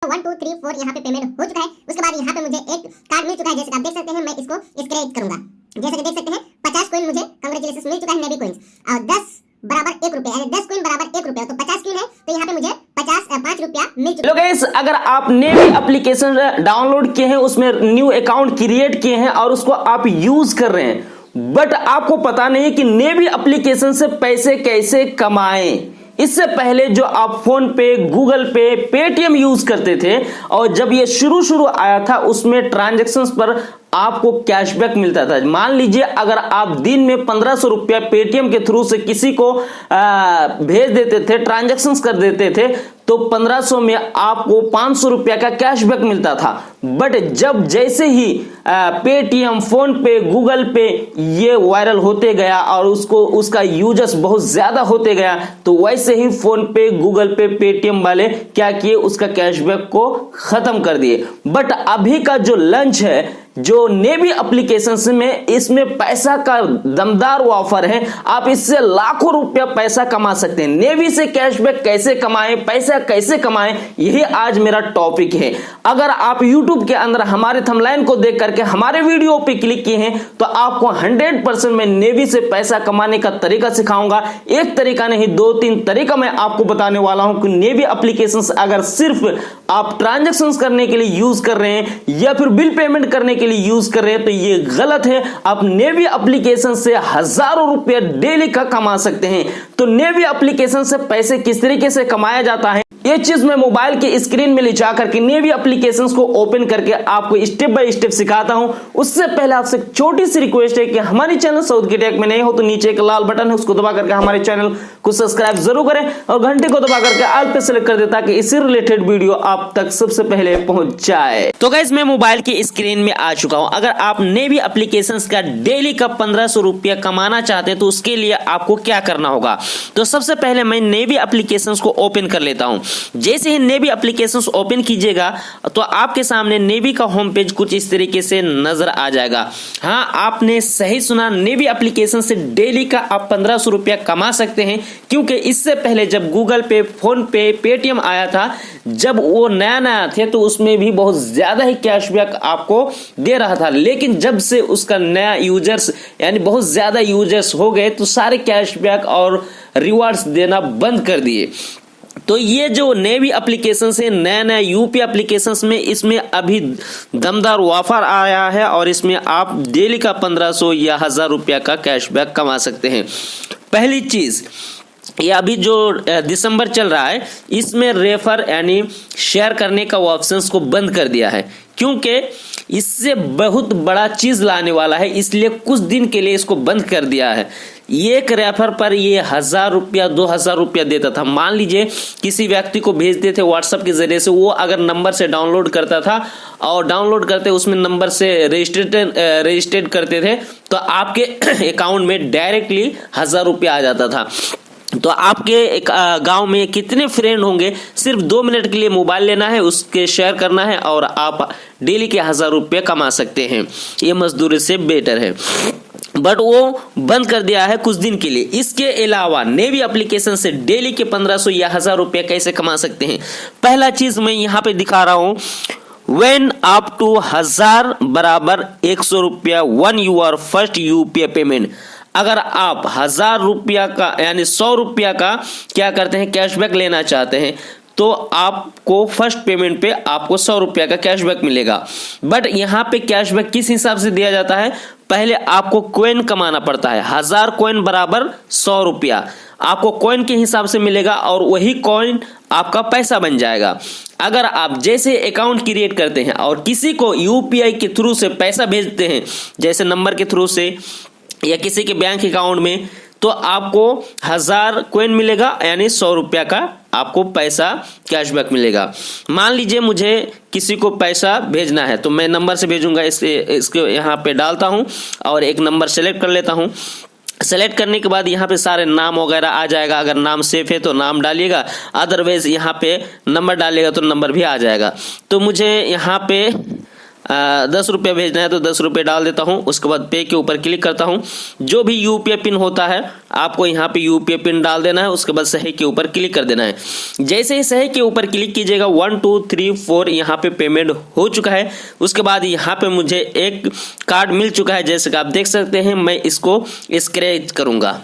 1 2 3 4 यहाँ पे पेमेंट हो चुका है। उसके बाद यहाँ पे मुझे एक कार्ड मिल चुका है, जैसे आप देख सकते हैं। मैं इसको स्क्रैच करूंगा, जैसे कि देख सकते हैं 50 कॉइन मुझे कांग्रेचुलेशन मिल चुका है, नेवी कॉइंस। और 10 बराबर 1 रुपया, यानी 10 कॉइन बराबर 1 रुपया, तो 50 कॉइन है, तो यहाँ पे मुझे 5 रुपया मिल चुका है। हेलो गाइस, अगर आपने भी एप्लीकेशन डाउनलोड किए हैं, उसमें न्यू अकाउंट क्रिएट किए हैं और उसको आप यूज कर रहे हैं, बट आपको पता नहीं है कि नेवी एप्लीकेशन से पैसे कैसे कमाएं। इससे पहले जो आप फोन पे, गूगल पे, पेटीएम यूज करते थे, और जब ये शुरू आया था उसमें ट्रांजैक्शंस पर आपको कैशबैक मिलता था। मान लीजिए अगर आप दिन में 1500 रुपया पेटीएम के थ्रू से किसी को भेज देते थे, ट्रांजैक्शंस कर देते थे, तो 1500 में आपको 500 रुपया का कैशबैक मिलता था। बट जब जैसे ही पेटीएम, फोन पे, गूगल पे ये वायरल होते गया और उसका यूजर्स बहुत ज्यादा होते गया, तो वैसे ही फोन पे, गूगल पे, पेटीएम वाले क्या किए, उसका कैशबैक को खत्म कर दिए। बट अभी का जो लंच है, जो नेवी एप्लीकेशंस में, इसमें पैसा का दमदार ऑफर है। आप इससे लाखों रुपया पैसा कमा सकते हैं। नेवी से कैशबैक कैसे कमाएं, पैसा कैसे कमाएं, यही आज मेरा टॉपिक है। अगर आप YouTube के अंदर हमारे थंबनेल को देख करके हमारे वीडियो पे क्लिक किए हैं, तो आपको 100% मैं नेवी से पैसा कमाने का तरीका सिखाऊंगा। एक तरीका नहीं, 2-3 तरीका मैं आपको बताने वाला हूं कि नेवी एप्लीकेशंस अगर सिर्फ आप ट्रांजैक्शंस करने के लिए यूज कर रहे हैं या फिर बिल पेमेंट करने के लिए यूज कर रहे हैं, तो ये गलत है। आप नेवी एप्लीकेशन से हजारों रुपए डेली का कमा सकते हैं। तो नेवी एप्लीकेशन से पैसे किस तरीके से कमाया जाता है, ये चीज मैं मोबाइल के स्क्रीन में ले जा करके नेवी एप्लीकेशंस को ओपन करके आपको स्टेप बाय स्टेप सिखाता हूं। उससे पहले आपसे एक छोटी सी रिक्वेस्ट है कि हमारे चैनल साउथ की टेक में नहीं हो तो नीचे एक लाल बटन है, उसको दबा करके हमारे चैनल को सब्सक्राइब जरूर करें और घंटे को दबा करके ऑल पे सेलेक्ट कर दे, ताकि इसी रिलेटेड वीडियो आप तक सबसे पहले पहुंच जाए। तो गाइस, मैं मोबाइल की स्क्रीन में आ चुका हूं। अगर आप नेवी एप्लीकेशंस का डेली का 1500 रुपया कमाना चाहते हैं, तो उसके लिए आपको क्या करना होगा। तो सबसे पहले मैं नेवी एप्लीकेशंस को ओपन कर लेता हूं। जैसे ही नेवी एप्लीकेशंस ओपन कीजिएगा, तो आपके सामने नेवी का होम पेज कुछ इस तरीके से नजर आ जाएगा। हाँ, आपने सही सुना, नेवी एप्लीकेशन से डेली का आप 1500 रुपया कमा सकते हैं। क्योंकि इससे पहले जब गूगल पे, फोन पे, पेटीएम आया था, जब वो नया थे, तो उसमें भी बहुत ज्यादा ही कैशबैक आपको दे रहा था। लेकिन जब से उसका नया यूजर्स, यानी बहुत ज्यादा यूजर्स हो गए, तो सारे कैशबैक और रिवार्ड्स देना बंद कर दिए। तो ये जो नेवी एप्लीकेशन से नया यूपी एप्लीकेशंस में, इसमें अभी दमदार ऑफर आया है और इसमें आप डेली का 1500 या 1000 रुपया का कैशबैक कमा सकते हैं। पहली चीज, ये अभी जो दिसंबर चल रहा है, इसमें रेफर यानी शेयर करने का ऑप्शंस को बंद कर दिया है, क्योंकि इससे बहुत बड़ा चीज लाने वाला है, इसलिए कुछ दिन के लिए इसको बंद कर दिया है। एक रेफर पर ये 1000 रुपया, 2000 रुपया देता था। मान लीजिए किसी व्यक्ति को भेजते थे व्हाट्सएप के जरिए से, वो अगर नंबर से डाउनलोड करता था और डाउनलोड करते उसमें नंबर से रजिस्ट्रेट करते थे, तो आपके अकाउंट में डायरेक्टली 1000 रुपया आ जाता था। तो आपके गांव में कितने फ्रेंड होंगे, सिर्फ 2 मिनट के लिए मोबाइल लेना है, उसके शेयर करना है और आप डेली के 1000 रुपये कमा सकते हैं। ये मजदूरी से बेटर है, बट वो बंद कर दिया है कुछ दिन के लिए। इसके अलावा नेवी एप्लीकेशन से डेली के 1500 या 1000 रुपये कैसे कमा सकते हैं। पहला चीज मैं यहाँ पे दिखा रहा हूँ, when up to 1000 बराबर 100 रुपया 1 your first UPI पेमेंट। अगर आप 1000 रुपया का यानी 100 रुपया का क्या करते हैं, कैशबैक लेना चाहते हैं, तो आपको फर्स्ट पेमेंट पे आपको 100 रुपया का कैशबैक मिलेगा। बट यहाँ पे कैशबैक किस हिसाब से दिया जाता है, पहले आपको कॉइन कमाना पड़ता है। 1000 कॉइन बराबर 100 रुपया आपको कॉइन के हिसाब से मिलेगा और वही कॉइन आपका पैसा बन जाएगा। अगर आप जैसे अकाउंट क्रिएट करते हैं और किसी को यूपीआई के थ्रू से पैसा भेजते हैं, जैसे नंबर के थ्रू से या किसी के बैंक अकाउंट में, तो आपको 1000 कॉइन मिलेगा, यानी 100 रुपया का आपको पैसा कैशबैक मिलेगा। मान लीजिए मुझे किसी को पैसा भेजना है, तो मैं नंबर से भेजूंगा। इसके यहाँ पे डालता हूँ और एक नंबर सेलेक्ट कर लेता हूँ। सेलेक्ट करने के बाद यहाँ पे सारे नाम वगैरह आ जाएगा। अगर नाम सेफ है तो नाम डालिएगा, अदरवाइज यहाँ पे नंबर डालिएगा तो नंबर भी आ जाएगा। तो मुझे यहाँ पे 10 रुपये भेजना है तो 10 रुपये डाल देता हूँ। उसके बाद पे के ऊपर क्लिक करता हूँ। जो भी यूपीआई पिन होता है आपको यहाँ पे यूपीआई पिन डाल देना है। उसके बाद सही के ऊपर क्लिक कर देना है। जैसे ही सही के ऊपर क्लिक कीजिएगा 1 2 3 4 यहाँ पे पेमेंट हो चुका है। उसके बाद यहाँ पे मुझे एक कार्ड मिल चुका है, जैसे कि आप देख सकते हैं। मैं इसको स्क्रैच करूंगा।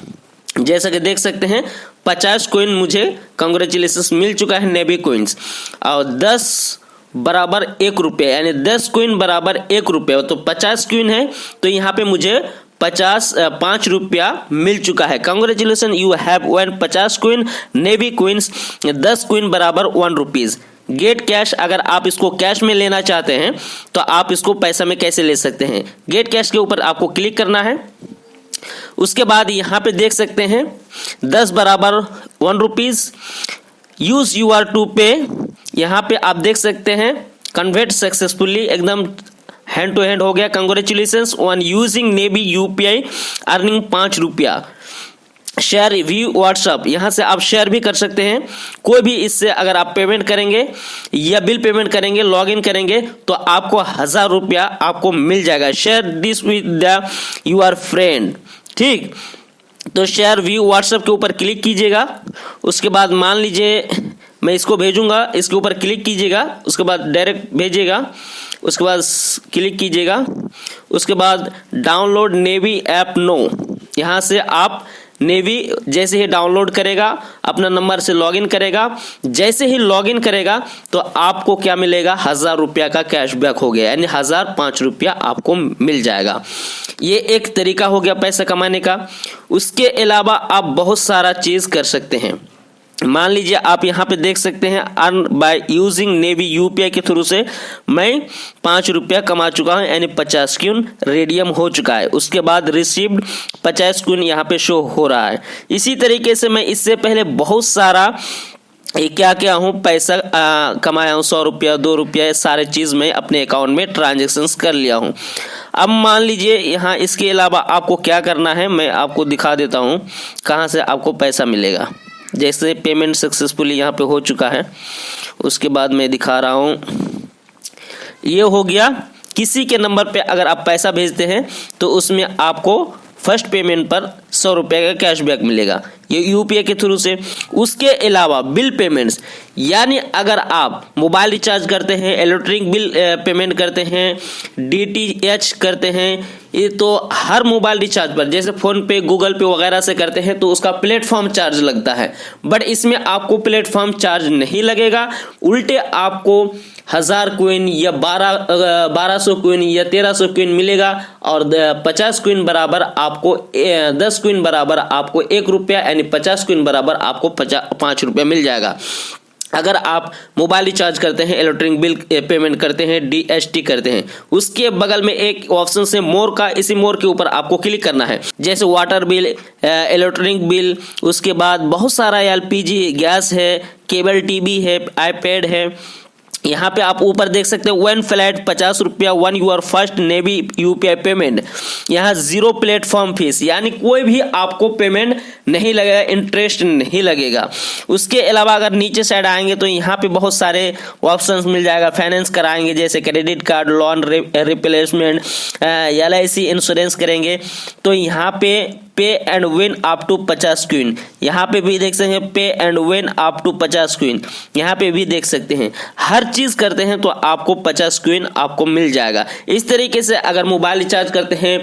जैसा कि देख सकते हैं 50 कॉइन मुझे कांग्रेचुलेशंस मिल चुका है नेवी कॉइन्स, और 10 बराबर 1 रुपये, यानी 10 कॉइन बराबर 1 रुपये। तो 50 कॉइन है तो यहाँ पे मुझे 5 रुपया मिल चुका है। Congratulation, you have one 50 coin navy coins, 10 coin बराबर 1 रुपीज। गेट कैश, अगर आप इसको कैश में लेना चाहते हैं तो आप इसको पैसा में कैसे ले सकते हैं। गेट कैश के ऊपर आपको क्लिक करना है। उसके बाद यहाँ पे देख सकते हैं 10 बराबर 1 रुपीज, यूज यूआर टू पे। यहाँ पे आप देख सकते हैं कन्वर्ट सक्सेसफुली, एकदम हैंड टू हैंड हो गया। Congratulations on using navy UPI earning 5 रुपया। शेयर व्यू व्हाट्सअप, यहाँ से आप शेयर भी कर सकते हैं। कोई भी इससे अगर आप पेमेंट करेंगे या बिल पेमेंट करेंगे, लॉगिन करेंगे तो आपको 1000 रुपया आपको मिल जाएगा। Share this with the your friend, ठीक। तो शेयर व्यू व्हाट्सएप के ऊपर क्लिक कीजिएगा। उसके बाद मान लीजिए मैं इसको भेजूंगा, इसके ऊपर क्लिक कीजिएगा। उसके बाद डायरेक्ट भेजिएगा। उसके बाद क्लिक कीजिएगा। उसके बाद डाउनलोड नेवी ऐप नो, यहाँ से आप नेवी जैसे ही डाउनलोड करेगा अपना नंबर से लॉगिन करेगा। जैसे ही लॉगिन करेगा तो आपको क्या मिलेगा, 1000 रुपया का कैशबैक हो गया, यानी 1005 रुपया आपको मिल जाएगा। ये एक तरीका हो गया पैसा कमाने का। उसके अलावा आप बहुत सारा चीज कर सकते हैं। मान लीजिए आप यहाँ पे देख सकते हैं earn by using navy UPI के थ्रू से मैं 5 रुपया कमा चुका हूँ, यानी 50 क्यून रेडियम हो चुका है। उसके बाद रिसीव्ड 50 क्यून यहाँ पे शो हो रहा है। इसी तरीके से मैं इससे पहले बहुत सारा क्या हूँ पैसा कमाया हूँ, 100 रुपया 2 रुपया, सारे चीज़ मैं अपने अकाउंट में ट्रांजेक्शन्स कर लिया हूँ। अब मान लीजिए यहाँ इसके अलावा आपको क्या करना है, मैं आपको दिखा देता हूँ कहाँ से आपको पैसा मिलेगा। जैसे पेमेंट सक्सेसफुली यहाँ पे हो चुका है। उसके बाद मैं दिखा रहा हूँ, ये हो गया। किसी के नंबर पे अगर आप पैसा भेजते हैं तो उसमें आपको फर्स्ट पेमेंट पर 100 रुपये का कैशबैक मिलेगा, ये यूपीआई के थ्रू से। उसके अलावा बिल पेमेंट्स, यानी अगर आप मोबाइल रिचार्ज करते हैं, इलेक्ट्रिक बिल पेमेंट करते हैं, डीटीएच करते हैं, ये तो हर मोबाइल रिचार्ज पर जैसे फोन पे गूगल पे वगैरह से करते हैं तो उसका प्लेटफॉर्म चार्ज लगता है। बट इसमें आपको प्लेटफॉर्म चार्ज नहीं लगेगा, उल्टे आपको 1000 कॉइन या 1200 कॉइन या 1300 कॉइन मिलेगा, और 50 कॉइन बराबर आपको 10 कॉइन बराबर आपको 1 रुपया, यानी 50 कॉइन बराबर आपको 5 रुपया मिल जाएगा। अगर आप मोबाइल रिचार्ज करते हैं, इलेक्ट्रिक बिल पेमेंट करते हैं, डीएसटी करते हैं, उसके बगल में एक ऑप्शन से मोर का, इसी मोर के ऊपर आपको क्लिक करना है। जैसे वाटर बिल, इलेक्ट्रिक बिल, उसके बाद बहुत सारा एलपीजी गैस है, केबल टीवी है, आईपैड है। यहाँ पे आप ऊपर देख सकते हैं 1 फ्लैट 50 रुपया, 1 your first Navi UPI payment. यहाँ 0 प्लेटफॉर्म फीस, यानी कोई भी आपको पेमेंट नहीं लगेगा, इंटरेस्ट नहीं लगेगा। उसके अलावा अगर नीचे साइड आएंगे तो यहाँ पे बहुत सारे ऑप्शंस मिल जाएगा। फाइनेंस कराएंगे जैसे credit card, loan replacement, LIC insurance करेंगे तो यहाँ पे pay and win up to 50 queen, यहाँ पे भी देख सकते हैं pay and win up to 50 queen, यहाँ पे भी देख सकते हैं। हर चीज करते हैं तो आपको 50 क्वीन आपको मिल जाएगा। इस तरीके से अगर मोबाइल रिचार्ज करते हैं,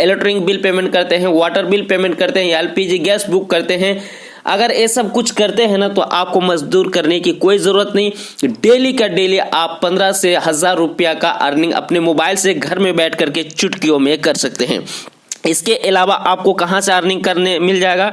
इलेक्ट्रिक बिल पेमेंट करते हैं, वाटर बिल पेमेंट करते हैं, LPG गैस बुक करते हैं, अगर ये सब कुछ करते हैं ना तो आपको मजदूर करने की कोई जरूरत नहीं। डेली का डेली आप 15 से 1000 रुपया का अर्निंग अपने मोबाइल से घर में बैठ करके चुटकियों में कर सकते हैं। इसके अलावा आपको कहां से अर्निंग करने मिल जाएगा,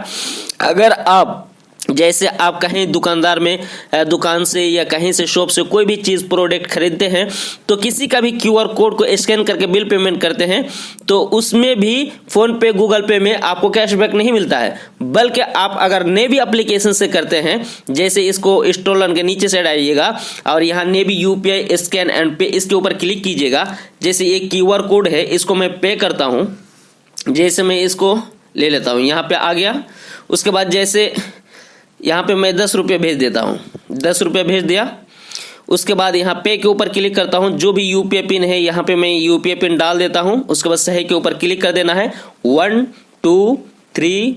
अगर आप जैसे आप कहीं दुकानदार में दुकान से या कहीं से शॉप से कोई भी चीज़ प्रोडक्ट खरीदते हैं तो किसी का भी QR कोड को स्कैन करके बिल पेमेंट करते हैं तो उसमें भी फ़ोन पे गूगल पे में आपको कैशबैक नहीं मिलता है, बल्कि आप अगर नेवी एप्लीकेशन से करते हैं, जैसे इसको स्टोलन के नीचे साइड आइएगा और यहाँ नेवी UPI स्कैन एंड पे, इसके ऊपर क्लिक कीजिएगा। जैसे ये QR कोड है, इसको मैं पे करता हूँ, जैसे मैं इसको ले लेता हूँ, यहाँ पे आ गया। उसके बाद जैसे यहाँ पे मैं 10 रुपये भेज देता हूँ, 10 रुपये भेज दिया। उसके बाद यहाँ पे के ऊपर क्लिक करता हूँ, जो भी यूपीआई पिन है यहाँ पे मैं यूपीआई पिन डाल देता हूँ। उसके बाद सही के ऊपर क्लिक कर देना है। 1 2 3।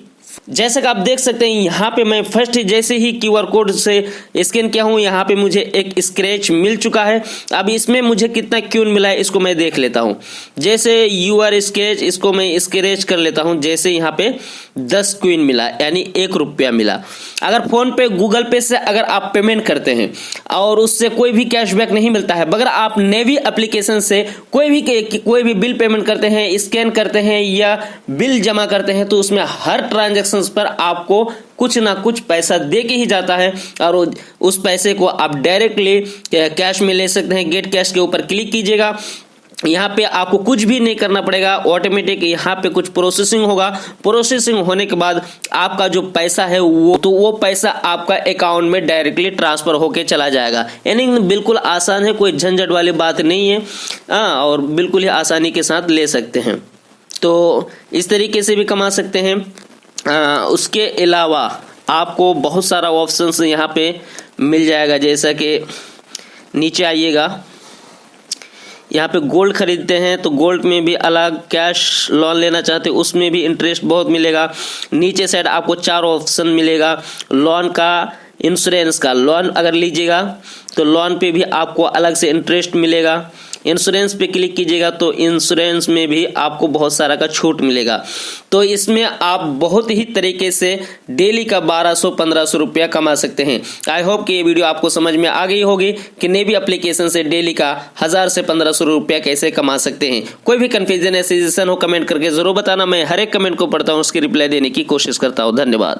जैसे कि आप देख सकते हैं यहाँ पे मैं फर्स्ट जैसे ही क्यूआर कोड से स्कैन किया हूँ, यहाँ पे मुझे एक स्क्रैच मिल चुका है। अब इसमें मुझे कितना क्यून मिला है इसको मैं देख लेता हूँ। जैसे यूआर स्क्रैच, इसको मैं स्क्रैच कर लेता हूँ। जैसे यहाँ पे 10 क्वीन मिला, यानी 1 रुपया मिला। अगर फोन पे गूगल पे से अगर आप पेमेंट करते हैं और उससे कोई भी कैशबैक नहीं मिलता है, मगर आप नेवी एप्लीकेशन से कोई भी बिल पेमेंट करते हैं, स्कैन करते हैं या बिल जमा करते हैं, तो उसमें हर ट्रांजैक्शन पर आपको कुछ ना कुछ पैसा दे के ही जाता है और उस पैसे को आप डायरेक्टली कैश में ले सकते हैं। गेट कैश के ऊपर क्लिक कीजिएगा। यहाँ पे आपको कुछ भी नहीं करना पड़ेगा, ऑटोमेटिक यहाँ पे कुछ प्रोसेसिंग होगा। प्रोसेसिंग होने के बाद आपका जो पैसा है वो पैसा आपका अकाउंट में डायरेक्टली ट्रांसफर होके चला जाएगा। यानी बिल्कुल आसान है, कोई झंझट वाली बात नहीं है और बिल्कुल ही आसानी के साथ ले सकते हैं। तो इस तरीके से भी कमा सकते हैं। उसके अलावा आपको बहुत सारा ऑप्शंस यहाँ पे मिल जाएगा। जैसा कि नीचे आइएगा, यहाँ पे गोल्ड खरीदते हैं तो गोल्ड में भी अलग, कैश लोन लेना चाहते हैं उसमें भी इंटरेस्ट बहुत मिलेगा। नीचे साइड आपको 4 ऑप्शन मिलेगा। लोन का, इंश्योरेंस का, लोन अगर लीजिएगा तो लोन पे भी आपको अलग से इंटरेस्ट मिलेगा। इंश्योरेंस पे क्लिक कीजिएगा तो इंश्योरेंस में भी आपको बहुत सारा का छूट मिलेगा। तो इसमें आप बहुत ही तरीके से डेली का 1200-1500 रुपया कमा सकते हैं। आई होप कि ये वीडियो आपको समझ में आ गई होगी कि नेवी एप्लीकेशन से डेली का 1000 से 1500 रुपया कैसे कमा सकते हैं। कोई भी कंफ्यूजन या सजेशन हो कमेंट करके जरूर बताना। मैं हर एक कमेंट को पढ़ता हूँ, उसकी रिप्लाई देने की कोशिश करता हूँ। धन्यवाद।